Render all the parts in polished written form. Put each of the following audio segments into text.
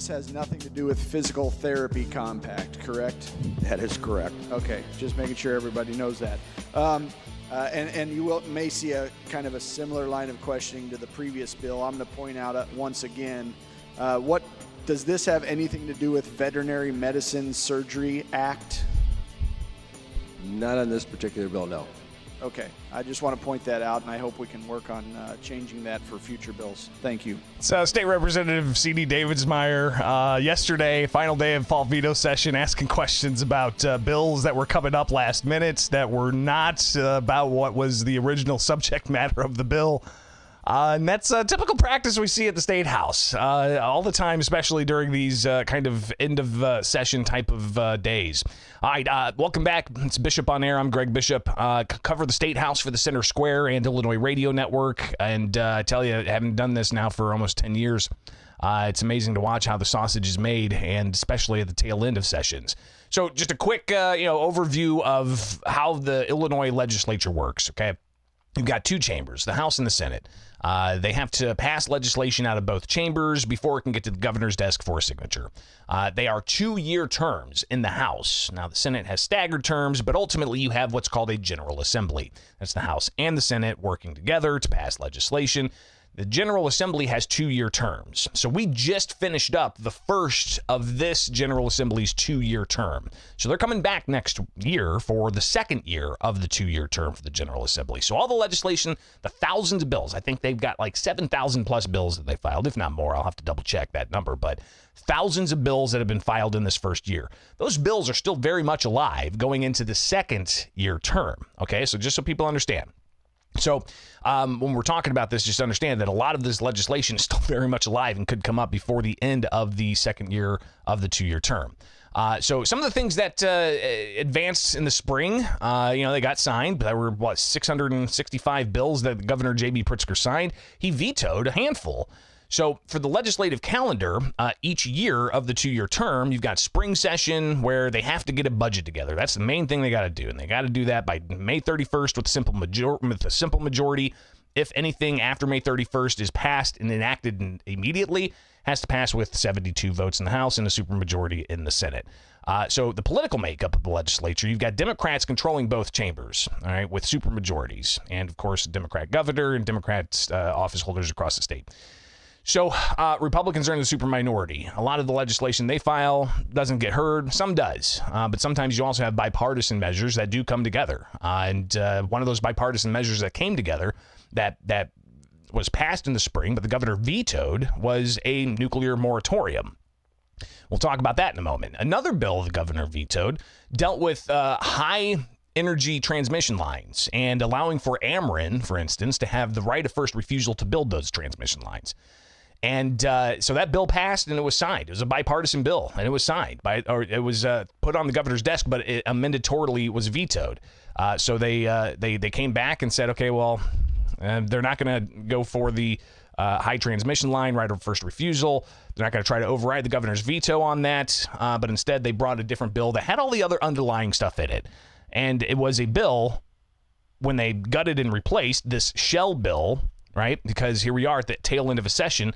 this has nothing to do with physical therapy compact, correct? That is correct. Okay, just making sure everybody knows that. And you may see a kind of a similar line of questioning to the previous bill. I'm going to point out once again, what does this have anything to do with Veterinary Medicine Surgery Act? Not on this particular bill, no. Okay, I just want to point that out, and I hope we can work on changing that for future bills. Thank you. So, State Representative Sen David Meer, yesterday, final day of fall veto session, asking questions about bills that were coming up last minute that were not about what was the original subject matter of the bill. And that's a typical practice we see at the State House all the time, especially during these kind of end of session type of days. All right, welcome back. It's Bishop on Air. I'm Greg Bishop. Cover the State House for the Center Square and Illinois Radio Network. And I tell you, I haven't done this now for almost 10 years. It's amazing to watch how the sausage is made, and especially at the tail end of sessions. So just a quick overview of how the Illinois legislature works, okay? You've got two chambers, the House and the Senate. They have to pass legislation out of both chambers before it can get to the governor's desk for a signature. They are 2-year terms in the House. Now, the Senate has staggered terms, but ultimately you have what's called a General Assembly. That's the House and the Senate working together to pass legislation. The General Assembly has 2-year terms. So we just finished up the first of this General Assembly's 2-year term. So they're coming back next year for the second year of the 2-year term for the General Assembly. So all the legislation, the thousands of bills, I think they've got like 7,000 plus bills that they filed, if not more. I'll have to double check that number, but thousands of bills that have been filed in this first year. Those bills are still very much alive going into the second year term. Okay, so just so people understand. So when we're talking about this, just understand that a lot of this legislation is still very much alive and could come up before the end of the second year of the 2-year term. So some of the things that advanced in the spring, they got signed. There were, 665 bills that Governor J.B. Pritzker signed. He vetoed a handful. So for the legislative calendar, each year of the 2-year term, you've got spring session where they have to get a budget together. That's the main thing they got to do. And they got to do that by May 31st with a simple majority. If anything after May 31st is passed and enacted immediately, has to pass with 72 votes in the House and a supermajority in the Senate. So the political makeup of the legislature, you've got Democrats controlling both chambers, all right, with supermajorities. And, of course, a Democrat governor and Democrats office holders across the state. So Republicans are in the super minority. A lot of the legislation they file doesn't get heard. Some does. But sometimes you also have bipartisan measures that do come together. And one of those bipartisan measures that came together that was passed in the spring, but the governor vetoed, was a nuclear moratorium. We'll talk about that in a moment. Another bill the governor vetoed dealt with high energy transmission lines and allowing for Ameren, for instance, to have the right of first refusal to build those transmission lines. And so that bill passed and it was signed. It was a bipartisan bill and it was signed it was put on the governor's desk, but it mandatorily was vetoed. So they came back and said, okay, well, they're not going to go for the high transmission line right of first refusal. They're not going to try to override the governor's veto on that. But instead, they brought a different bill that had all the other underlying stuff in it. And it was a bill when they gutted and replaced this shell bill, right? Because here we are at the tail end of a session.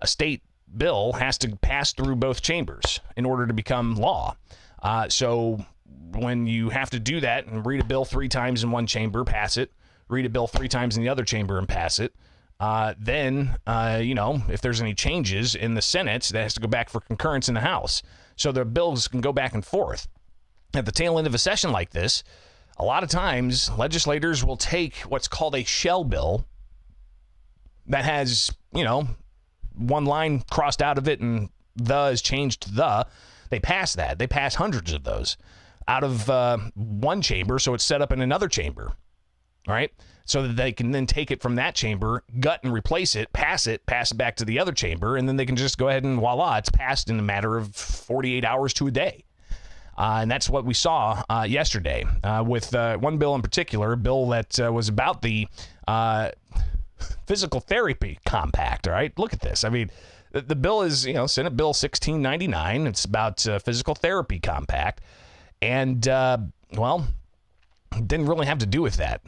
A state bill has to pass through both chambers in order to become law. So when you have to do that and read a bill 3 times in one chamber, pass it, read a bill 3 times in the other chamber and pass it, then, if there's any changes in the Senate, that has to go back for concurrence in the House. So the bills can go back and forth. At the tail end of a session like this, a lot of times legislators will take what's called a shell bill that has, one line crossed out of it and the is changed to the. They pass that. They pass hundreds of those out of one chamber, so it's set up in another chamber, right? So that they can then take it from that chamber, gut and replace it, pass it back to the other chamber, and then they can just go ahead and voila, it's passed in a matter of 48 hours to a day. And that's what we saw yesterday with one bill in particular, a bill that was about the physical therapy compact. All right, look at this. I mean, the bill is, Senate Bill 1699. It's about physical therapy compact. And, didn't really have to do with that.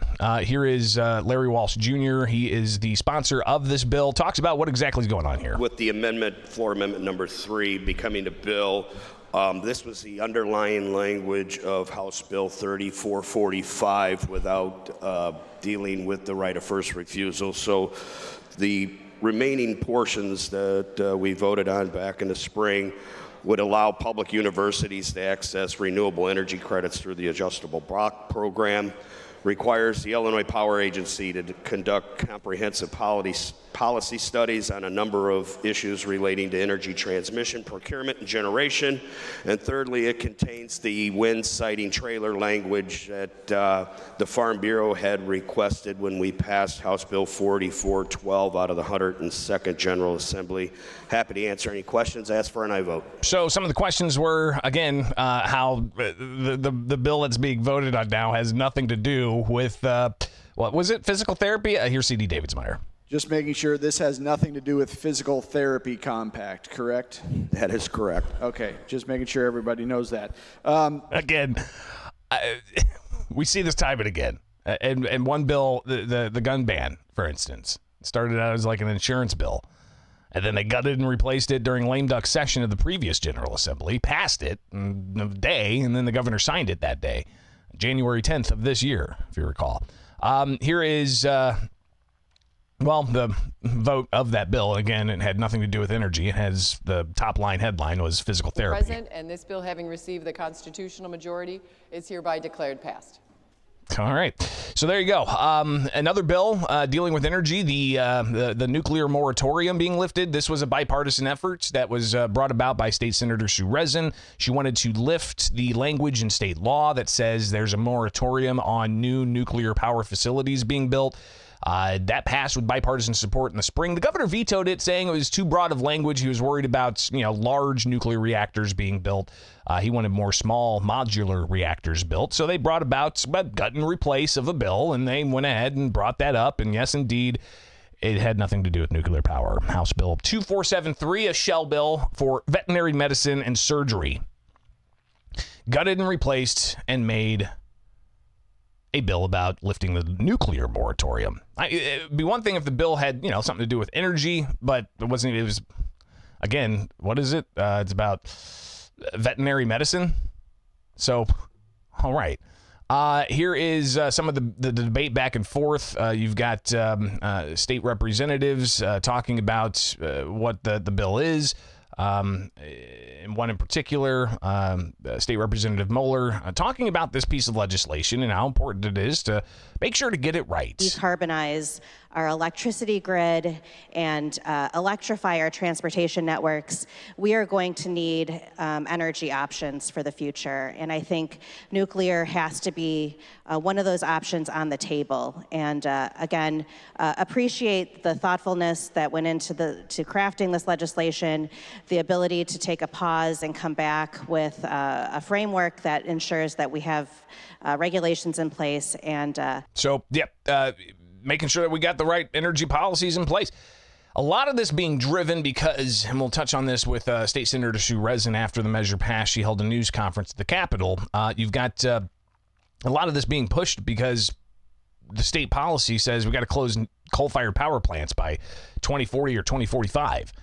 Here is Larry Walsh Jr. He is the sponsor of this bill. Talks about what exactly is going on here. With the amendment, floor amendment number 3, becoming a bill, this was the underlying language of House Bill 3445 without dealing with the right of first refusal. So the remaining portions that we voted on back in the spring would allow public universities to access renewable energy credits through the adjustable block program, requires the Illinois Power Agency to conduct comprehensive policy studies on a number of issues relating to energy transmission, procurement, and generation. And thirdly, it contains the wind siting trailer language that the Farm Bureau had requested when we passed House Bill 4412 out of the 102nd General Assembly. Happy to answer any questions. Ask for an aye vote. So some of the questions were, again, how the bill that's being voted on now has nothing to do with, what was it, physical therapy? Here's C.D. David Meer. Just making sure this has nothing to do with physical therapy compact, correct? That is correct. Okay, just making sure everybody knows that. Again, we see this time and again. And one bill, the gun ban, for instance, started out as like an insurance bill. And then they gutted and replaced it during lame duck session of the previous General Assembly, passed it in a day, and then the governor signed it that day, January 10th of this year, if you recall. Here is, the vote of that bill. Again, it had nothing to do with energy. It has the top line headline was physical therapy. President, and this bill, having received the constitutional majority, is hereby declared passed. All right. So there you go. Another bill dealing with energy, the nuclear moratorium being lifted. This was a bipartisan effort that was brought about by State Senator Sen Resen. She wanted to lift the language in state law that says there's a moratorium on new nuclear power facilities being built. That passed with bipartisan support in the spring. The governor vetoed it, saying it was too broad of language. He was worried about, large nuclear reactors being built. He wanted more small modular reactors built. So they brought about a gut and replace of a bill, and they went ahead and brought that up. And yes, indeed, it had nothing to do with nuclear power. House Bill 2473, a shell bill for veterinary medicine and surgery. Gutted and replaced and made a bill about lifting the nuclear moratorium. It'd be one thing if the bill had, something to do with energy, but it wasn't. It was, again, what is it? It's about veterinary medicine. So, all right. Here is some of the debate back and forth. You've got state representatives talking about what the bill is. And one in particular, State Representative Moeller, talking about this piece of legislation and how important it is to make sure to get it right. Decarbonize our electricity grid and electrify our transportation networks. We are going to need energy options for the future. And I think nuclear has to be one of those options on the table. And again, appreciate the thoughtfulness that went into to crafting this legislation, the ability to take a pause and come back with a framework that ensures that we have regulations in place. And making sure that we got the right energy policies in place. A lot of this being driven because, and we'll touch on this with State Senator Sen Resen after the measure passed. She held a news conference at the Capitol. You've got a lot of this being pushed because the state policy says we got to close coal-fired power plants by 2040 or 2045.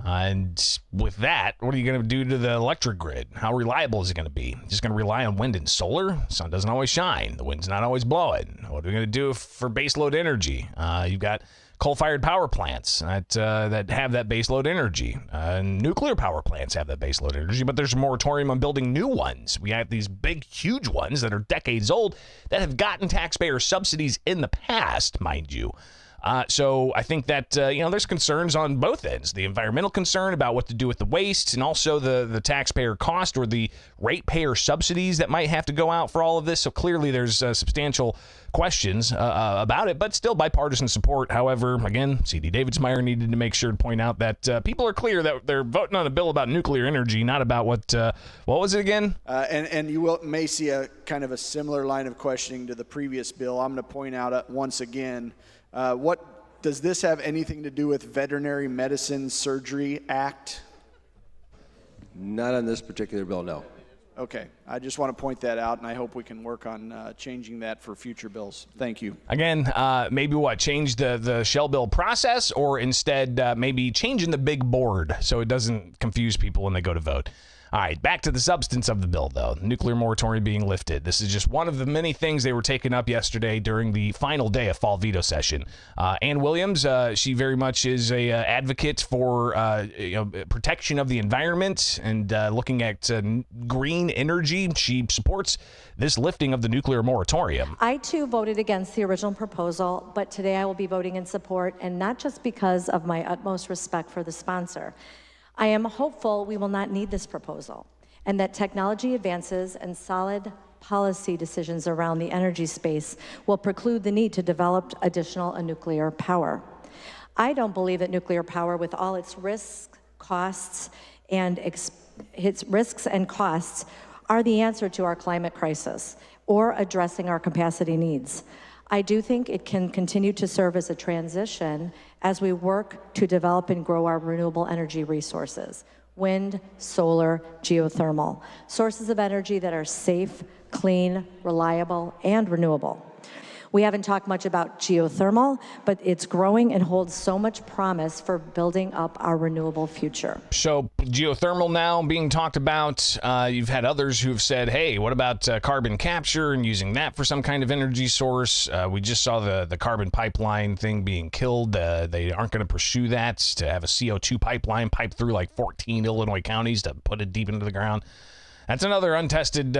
And with that, what are you going to do to the electric grid? How reliable is it going to be? Just going to rely on wind and solar? The sun doesn't always shine. The wind's not always blowing. What are we going to do for baseload energy? You've got coal-fired power plants that have that baseload energy. Nuclear power plants have that baseload energy, but there's a moratorium on building new ones. We have these big, huge ones that are decades old that have gotten taxpayer subsidies in the past, mind you. So I think that, there's concerns on both ends. The environmental concern about what to do with the waste and also the taxpayer cost or the ratepayer subsidies that might have to go out for all of this. So clearly there's substantial questions about it, but still bipartisan support. However, again, C.D. David Meer needed to make sure to point out that people are clear that they're voting on a bill about nuclear energy, not about what was it again? And you may see a kind of a similar line of questioning to the previous bill. I'm going to point out once again, what does this have anything to do with Veterinary Medicine Surgery Act? Not on this particular bill, no. Okay, I just want to point that out, and I hope we can work on changing that for future bills. Thank you. Again, maybe change the shell bill process, or instead maybe changing the big board so it doesn't confuse people when they go to vote. All right, back to the substance of the bill, though. Nuclear moratorium being lifted. This is just one of the many things they were taking up yesterday during the final day of fall veto session. Ann Williams, she very much is a advocate for protection of the environment and looking at green energy. She supports this lifting of the nuclear moratorium. I, too, voted against the original proposal, but today I will be voting in support, and not just because of my utmost respect for the sponsor. I am hopeful we will not need this proposal, and that technology advances and solid policy decisions around the energy space will preclude the need to develop additional nuclear power. I don't believe that nuclear power, with all its risks, costs, and costs, are the answer to our climate crisis or addressing our capacity needs. I do think it can continue to serve as a transition as we work to develop and grow our renewable energy resources: wind, solar, geothermal, sources of energy that are safe, clean, reliable, and renewable. We haven't talked much about geothermal, but it's growing and holds so much promise for building up our renewable future. So geothermal now being talked about. You've had others who've said, hey, what about carbon capture and using that for some kind of energy source? We just saw the carbon pipeline thing being killed. They aren't going to pursue that, to have a CO2 pipeline pipe through like 14 Illinois counties to put it deep into the ground. That's another untested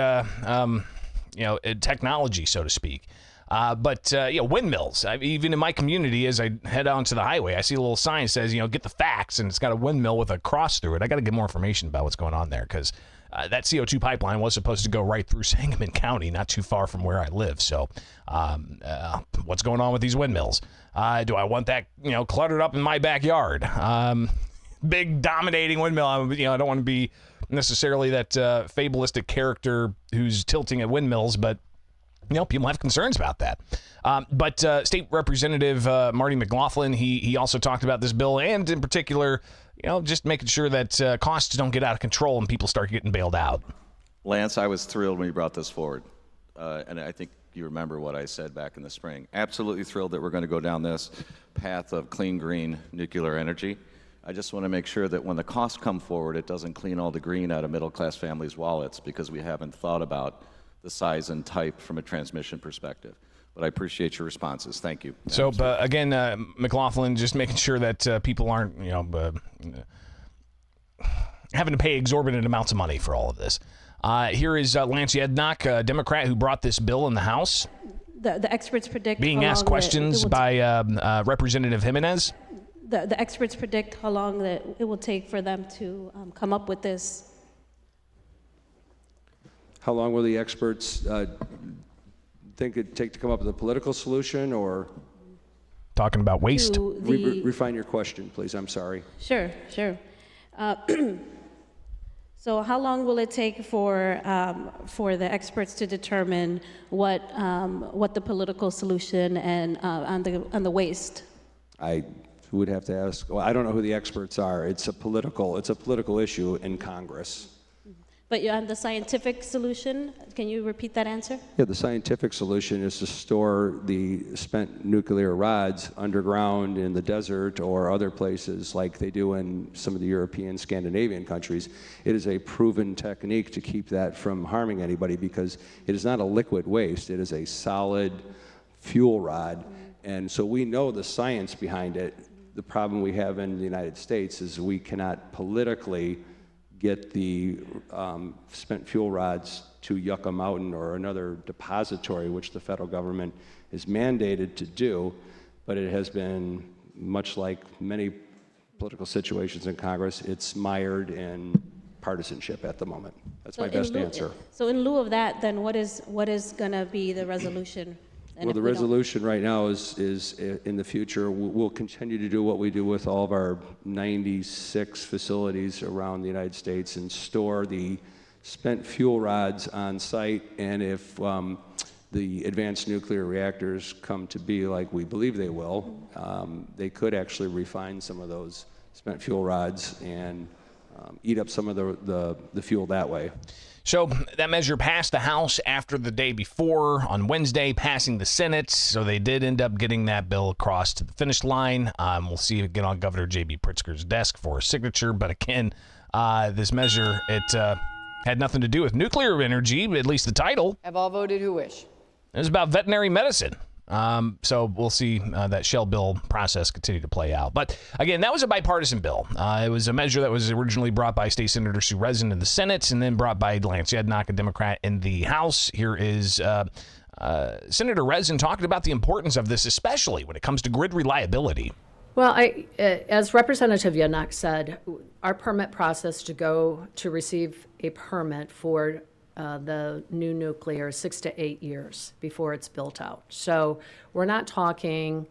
technology, so to speak. But windmills. Even in my community, as I head onto the highway, I see a little sign that says, get the facts, and it's got a windmill with a cross through it. I got to get more information about what's going on there, because that CO2 pipeline was supposed to go right through Sangamon County, not too far from where I live. So what's going on with these windmills? Do I want that, cluttered up in my backyard? Big dominating windmill. I don't want to be necessarily that fabulistic character who's tilting at windmills, but people have concerns about that. But State Representative Marty McLaughlin, he also talked about this bill, and in particular, just making sure that costs don't get out of control and people start getting bailed out. Lance, I was thrilled when you brought this forward. And I think you remember what I said back in the spring. Absolutely thrilled that we're going to go down this path of clean, green nuclear energy. I just want to make sure that when the costs come forward, it doesn't clean all the green out of middle-class families' wallets, because we haven't thought about the size and type from a transmission perspective. But I appreciate your responses. Thank you. So, again, McLaughlin, just making sure that people aren't, having to pay exorbitant amounts of money for all of this. Here is Lancedock, a Democrat who brought this bill in the House. The experts predict being asked questions by Representative Jimenez. The experts predict how long that it will take for them to come up with this. How long will the experts think it'd take to come up with a political solution, or? Talking about waste. Refine your question, please. I'm sorry. Sure. So how long will it take for the experts to determine what the political solution and on the waste? I would have to ask. Well, I don't know who the experts are. It's a political issue in Congress. But on the scientific solution, can you repeat that answer? Yeah, the scientific solution is to store the spent nuclear rods underground in the desert or other places like they do in some of the European, Scandinavian countries. It is a proven technique to keep that from harming anybody, because it is not a liquid waste. It is a solid fuel rod. And so we know the science behind it. The problem we have in the United States is we cannot politically get the spent fuel rods to Yucca Mountain or another depository, which the federal government is mandated to do, but it has been, much like many political situations in Congress, it's mired in partisanship at the moment. That's my best answer. So in lieu of that, then what is going to be the resolution? Well, the resolution right now is in the future, we'll continue to do what we do with all of our 96 facilities around the United States and store the spent fuel rods on site. And if the advanced nuclear reactors come to be like we believe they will, they could actually refine some of those spent fuel rods and eat up some of the fuel that way. So that measure passed the House after the day before on Wednesday, passing the Senate. So they did end up getting that bill across to the finish line. We'll see it get on Governor J.B. Pritzker's desk for a signature. But again, this measure, it had nothing to do with nuclear energy, at least the title. Have all voted who wish. It was about veterinary medicine. So we'll see that shell bill process continue to play out. But again, that was a bipartisan bill. It was a measure that was originally brought by State Senator Sen Resen in the Senate and then brought by Lancedock, a Democrat, in the House. Here is Senator Resen talking about the importance of this, especially when it comes to grid reliability. Well, as Representative Yannock said, our permit process to go to receive a permit for the new nuclear is 6 to 8 years before it's built out. So we're not talking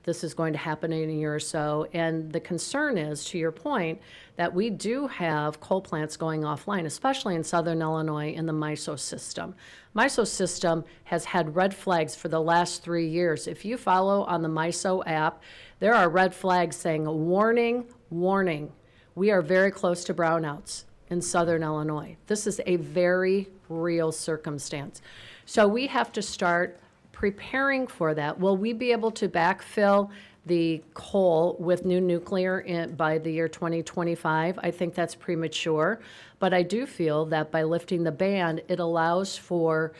this is going to happen in a year or so. And the concern is, to your point, that we do have coal plants going offline, especially in southern Illinois in the MISO system. MISO system has had red flags for the last 3 years. If you follow on the MISO app, there are red flags saying, warning, warning, we are very close to brownouts in southern Illinois. This is a very real circumstance. So we have to start preparing for that. Will we be able to backfill the coal with new nuclear by the year 2025? I think that's premature, but I do feel that by lifting the ban, it allows for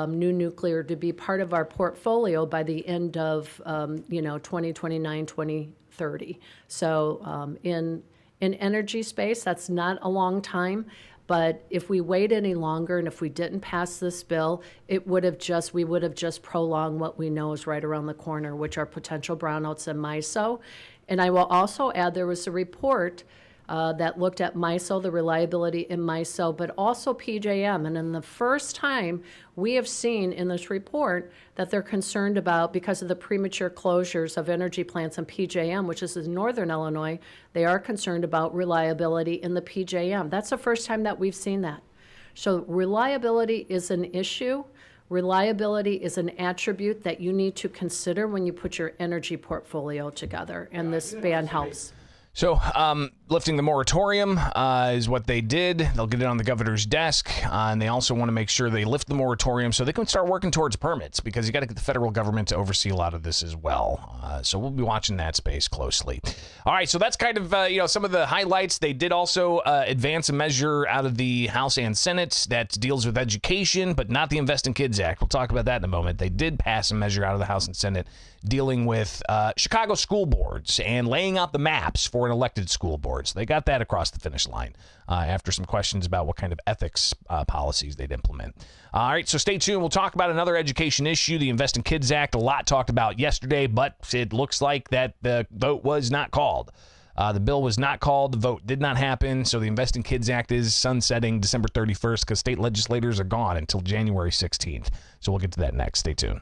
new nuclear to be part of our portfolio by the end of 2029, 2030. So in energy space, that's not a long time, but if we wait any longer and if we didn't pass this bill, we would have just prolonged what we know is right around the corner, which are potential brownouts in MISO. And I will also add, there was a report that looked at MISO, the reliability in MISO, but also PJM. And in the first time, we have seen in this report that they're concerned about, because of the premature closures of energy plants in PJM, which is in northern Illinois, they are concerned about reliability in the PJM. That's the first time that we've seen that. So reliability is an issue. Reliability is an attribute that you need to consider when you put your energy portfolio together, and this ban helps. So lifting the moratorium is what they did. They'll get it on the governor's desk, and they also want to make sure they lift the moratorium so they can start working towards permits, because you got to get the federal government to oversee a lot of this as well. So we'll be watching that space closely. All right, so that's kind of some of the highlights. They did also advance a measure out of the House and Senate that deals with education, but not the Invest in Kids Act. We'll talk about that in a moment. They did pass a measure out of the House and Senate dealing with Chicago school boards and laying out the maps for an elected school board. So they got that across the finish line after some questions about what kind of ethics policies they'd implement. All right, so stay tuned. We'll talk about another education issue, the Invest in Kids Act, a lot talked about yesterday, but it looks like that the vote was not called. The bill was not called. The vote did not happen. So the Invest in Kids Act is sunsetting December 31st because state legislators are gone until January 16th. So we'll get to that next. Stay tuned.